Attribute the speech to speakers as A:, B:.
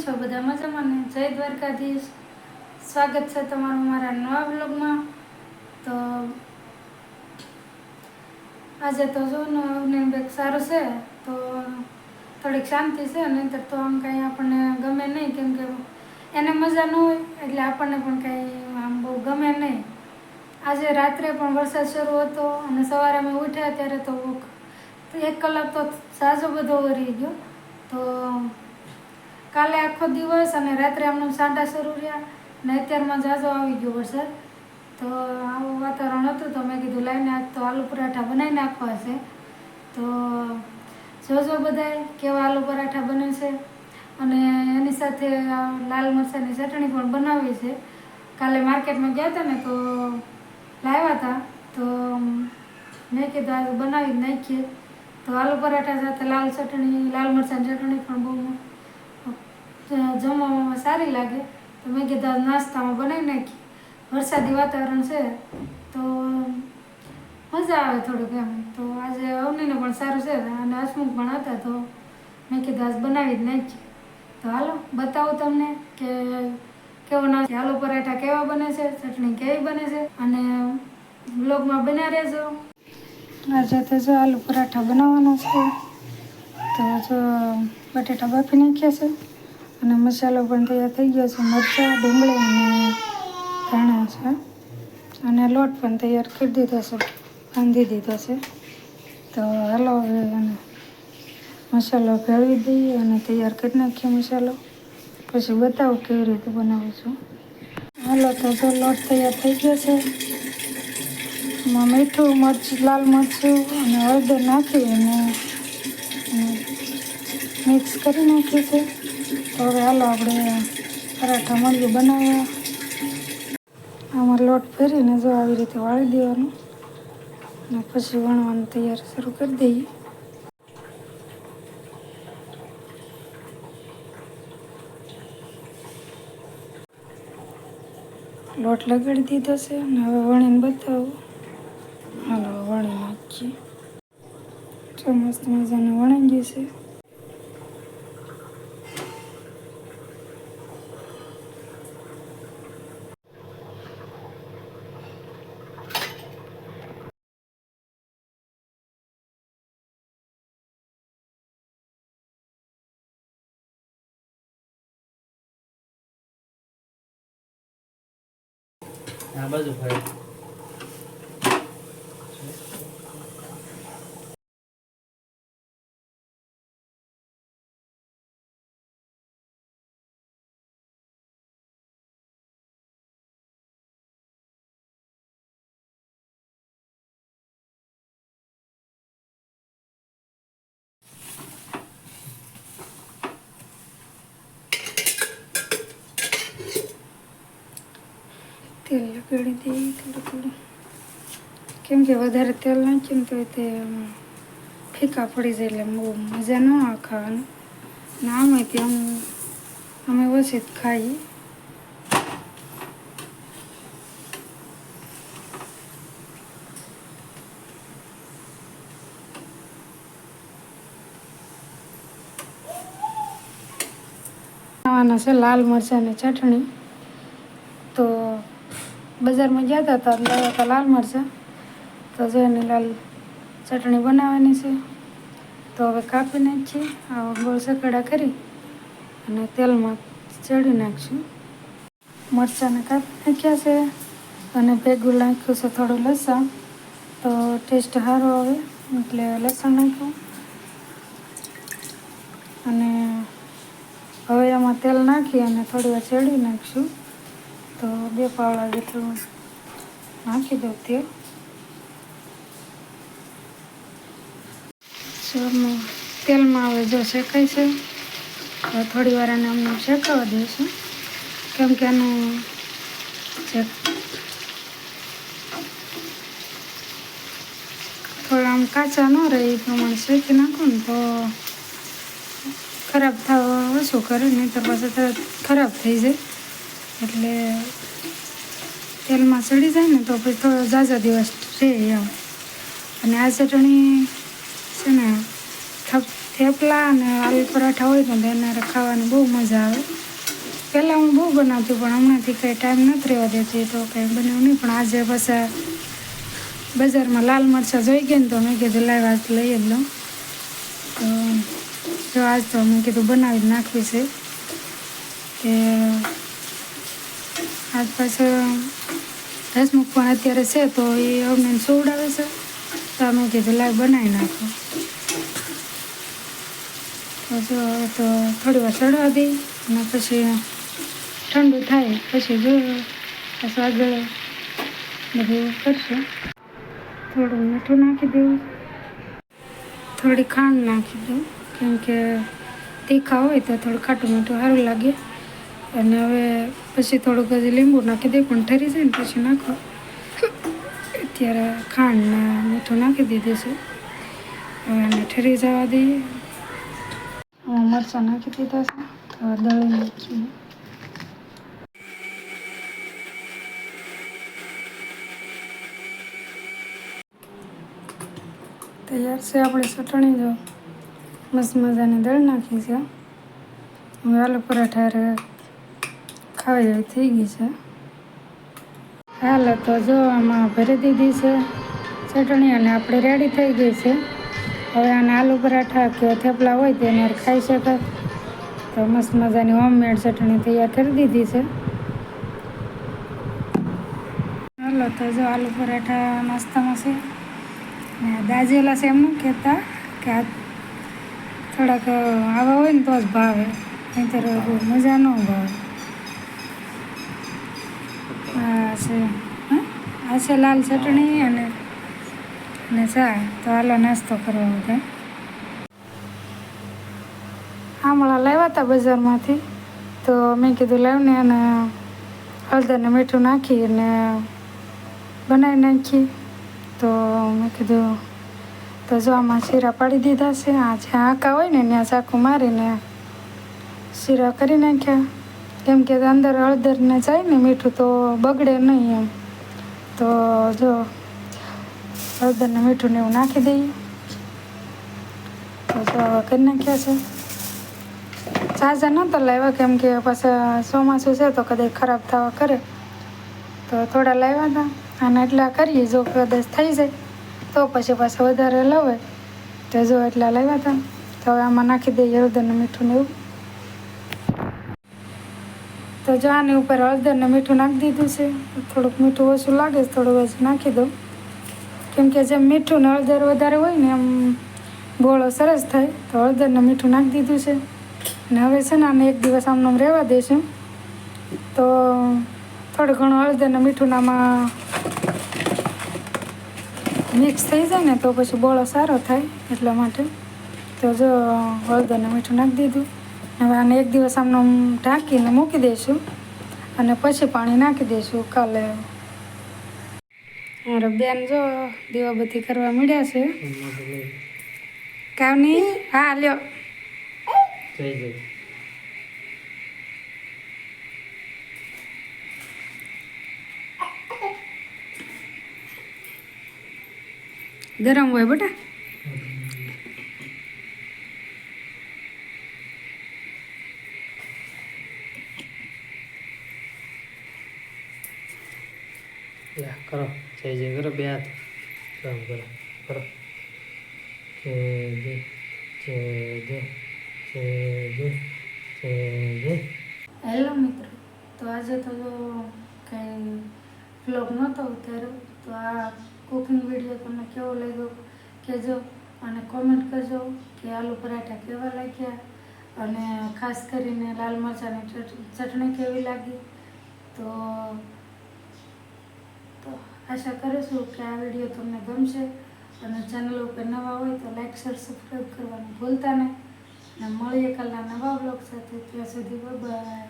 A: છો બધા મજામાં ને? જય દ્વારકાધીશ. સ્વાગત છે તમારું મારા નવા બ્લોગમાં. તો આજે તો જો ને બેગ સારું છે તો થોડીક શાંતિ છે, નહીંતર તો આમ કાંઈ આપણને ગમે નહીં, કેમ કે એને મજા ન હોય એટલે આપણને પણ કાંઈ આમ બહુ ગમે નહીં. આજે રાત્રે પણ વરસાદ શરૂ હતો અને સવારે અમે ઉઠ્યા ત્યારે તો 1 કલાક તો ઝાઝો બધો વરી ગયો. તો કાલે આખો દિવસ અને રાત્રે આમનું સાંટા શરૂ રહ્યા ને અત્યારમાં ઝાઝો આવી ગયો વરસાદ. તો આવું વાતાવરણ હતું તો મેં કીધું લાઈને આજ તો આલુ પરાઠા બનાવી નાખવા છે. તો જોજો બધાય કેવા આલુ પરાઠા બને છે, અને એની સાથે લાલ મરચાંની ચટણી પણ બનાવી છે. કાલે માર્કેટમાં ગયા હતા ને તો લાવ્યા હતા, તો મેં કીધું આજે બનાવી જ નાખીએ. તો આલુ પરાઠા સાથે લાલ મરચાંની ચટણી પણ બહુ જમવામાં સારી લાગે. તો મેં કીધું નાસ્તામાં બનાવી નાખી. વરસાદી વાતાવરણ છે તો મજા આવે થોડુંક એમ. તો આજે અવનીને પણ સારું છે અને હસમુખ પણ હતા, તો મેં કીધું આજ બનાવી જ નાખી. તો હાલો બતાવું તમને કે કેવો નાસ્તો, આલુ પરાઠા કેવા બને છે, ચટણી કેવી બને છે, અને બ્લોગમાં બન્યા રહેજો. આજે તો જો આલુ પરાઠા બનાવવાના છે. તો જો બટેટા બાફી નાખ્યા છે અને મસાલો પણ તૈયાર થઈ ગયો છે. મરચાં, ડુંગળી અને ધાણા છે, અને લોટ પણ તૈયાર કરી દીધો છે, બાંધી દીધો છે. તો હાલો હવે અને મસાલો ભેળવી દઈએ અને તૈયાર કરી નાખીએ મસાલો. પછી બતાવું કેવી રીતે બનાવું છું. હાલો તો જો લોટ તૈયાર થઈ ગયો છે. એમાં મીઠું, લાલ મરચું અને હળદર નાખી અને મિક્સ કરી નાખ્યું છે. તો હવે હાલો આપણે પરાઠા મળીએ બનાવવા. આમાં લોટ ભરીને જો આવી રીતે વાળી દેવાનું અને પછી વણવાનું તૈયાર શરૂ કરી દઈએ. લોટ લગાડી દીધો છે અને હવે વણીને બતાવું. હાલો વણી નાખીએ. તો મસ્ત મજાનું વણાઈ ગયું છે.
B: આ બાજુ ફરે
A: તેલ લગાડી દઈએ થોડું, કેમ કે વધારે તેલ નાખીએ ને તો તે ફીકા પડી જાય એટલે બહુ મજા ન આવે ખાવાનું. ને આમાંથી અમે ઓછી જ ખાઈએ. બનાવવાના છે લાલ મરચાંની ચટણી. તો બજારમાં ગયા હતા તો લાવ્યા હતા લાલ મરચાં. તો જો એની લાલ ચટણી બનાવવાની છે. તો હવે કાપી નાખીએ, આવા ગોળ સકડા કરી અને તેલમાં ચડી નાખશું. મરચાંને કાપી નાખ્યા છે અને ભેગું નાખ્યું છે થોડું લસણ, તો ટેસ્ટ સારો આવે એટલે લસણ નાખ્યું. અને હવે એમાં તેલ નાખી અને થોડી વાર ચડી નાખીશું. તો 2 પાવડા જેટલું નાખી દઉં તેલ. તેલમાં હવે જો શેકાય છે તો થોડી વાર એને અમને શેકાવા દઈશું, કેમ કે એનું જે થોડા આમ કાચા ન રહે એ પ્રમાણે શેકી નાખો ને તો ખરાબ થવા ઓછું કરે, નહીં તો પાછું તરત ખરાબ થઈ જાય. એટલે તેલમાં ચડી જાય ને તો પછી થોડો ઝાઝા દિવસ રહે એમ. અને આ ચટણી છે ને થેપલા અને આલુ પરાઠા હોય ને એને ખાવાની બહુ મજા આવે. પહેલાં હું બહુ બનાવતી પણ હમણાંથી કંઈ ટાઈમ નથી રહેવા દેતી તો કંઈ બનાવ્યું નહીં. પણ આજે પાછા બજારમાં લાલ મરચાં જોઈ ગયા ને તો મેં કીધું લાવ આજ લઈ જ લઉં. તો જો આજ તો મેં કીધું બનાવી જ નાખવી છે કે આજ પાછું હસમુખ પણ અત્યારે છે તો એ અમને સુવડાવે છે તો મેં કીધું લાવ બનાવી નાખો. તો જો તો થોડી વાર ચડવા દઈ અને પછી ઠંડુ થાય પછી જો પાછું આગળ બધું કરશું. થોડું મીઠું નાખી દેવું, થોડી ખાંડ નાખી દઉં કેમ કે તીખા હોય તો થોડું ખાટું મીઠું સારું લાગે. અને હવે પછી થોડુંક હજી લીંબુ નાખી દે પણ ઠરી જાય ને પછી નાખો. અત્યારે ખાંડ ને મીઠું નાખી દીધું છે. હવે એને ઠરી જવા દઈએ. મરચાં નાખી દીધા છે તો દળી નાખીએ. તૈયાર છે આપણી ચટણી. જો મસ્ત મજાની દળી નાખી છે. હવે આલુ પરાઠા ખાવા જેવી થઈ ગઈ છે. હાલ તો જો આમાં ભરી દીધી છે ચટણી અને આપણે રેડી થઈ ગઈ છે. હવે આને આલુ પરાઠા કે થેપલા હોય તો એને ખાઈ શકાય. તો મસ્ત મજાની હોમમેડ ચટણી તૈયાર કરી દીધી છે. હાલો તો જો આલુ પરાઠા નાસ્તામાં છે ને દાજેલા છે. એમ ન કહેતા કે આ થોડાક આવા હોય ને તો જ ભાવે, નહીંતર મજા ન ભાવે. આ છે લાલ ચટણી અને ચા. તો હાલો નાસ્તો કરવા બધા. આમળા લાવ્યા હતા બજારમાંથી તો મેં કીધું લાવને અને હળદર ને મીઠું નાખી અને બનાવી નાખી. તો મેં કીધું તો જો આમાં શીરા પાડી દીધા છે. આ જ્યાં આંકા હોય ને ત્યાં ચાકુ મારીને શીરા કરી નાખ્યા કેમ કે અંદર હળદરને જાય ને મીઠું તો બગડે નહીં એમ. તો જો હળદરને મીઠું ને એવું નાખી દઈએ. તો જો હવે કરી નાખ્યા છે. ઝાઝા નહોતા લાવ્યા કેમ કે પાછા ચોમાસું છે તો કદાચ ખરાબ થવા કરે તો થોડા લાવ્યા હતા. અને એટલા કરીએ જો કદાચ થઈ જાય તો પછી પાછા વધારે લવાય. તો જો એટલા લાવ્યા હતા. તો હવે આમાં નાખી દઈએ હળદરને મીઠું ને એવું. તો જો આની ઉપર હળદરને મીઠું નાખી દીધું છે. થોડુંક મીઠું ઓછું લાગે છે થોડું ઓછું નાખી દઉં કેમ કે જેમ મીઠું ને હળદર વધારે હોય ને એમ બોળો સરસ થાય. તો હળદરને મીઠું નાખી દીધું છે. ને હવે છે ને આને એક દિવસ આમને રહેવા દઈશું તો થોડું ઘણું હળદર ને મીઠું આમાં મિક્સ થઈ જાય ને તો પછી બોળો સારો થાય એટલા માટે. તો જો હળદર ને મીઠું નાખી દીધું. હવે આને એક દિવસ આમને ઢાંકીને મૂકી દઈશું અને પછી પાણી નાખી દઈશું કાલે. મારો બેન જો દીવાબત્તી કરવા મળ્યા છે. કામ નહીં. હા લ્યો ગરમ હોય બેટા.
B: કરો જય જય કરો બે હાથ કામ કરો કરો જય જય જય જય જય જય જય જય.
A: હેલો મિત્રો, તો આજે તો કંઈ વ્લોગ નહોતો ઉતાર્યો તો આ કુકિંગ વિડીયો તમને કેવો લાગ્યો કહેજો અને કોમેન્ટ કરજો કે આલુ પરાઠા કેવા લાગ્યા અને ખાસ કરીને લાલ મરચાંની ચટણી કેવી લાગી. તો આશા કરું છું કે આ વિડીયો તમને ગમશે અને ચેનલ ઉપર નવા હોય તો લાઈક શેર સબસ્ક્રાઈબ કરવાનું ભૂલતા નહીં. અને મળીએ કાલના નવા બ્લોગ સાથે. ત્યાં સુધી બાય.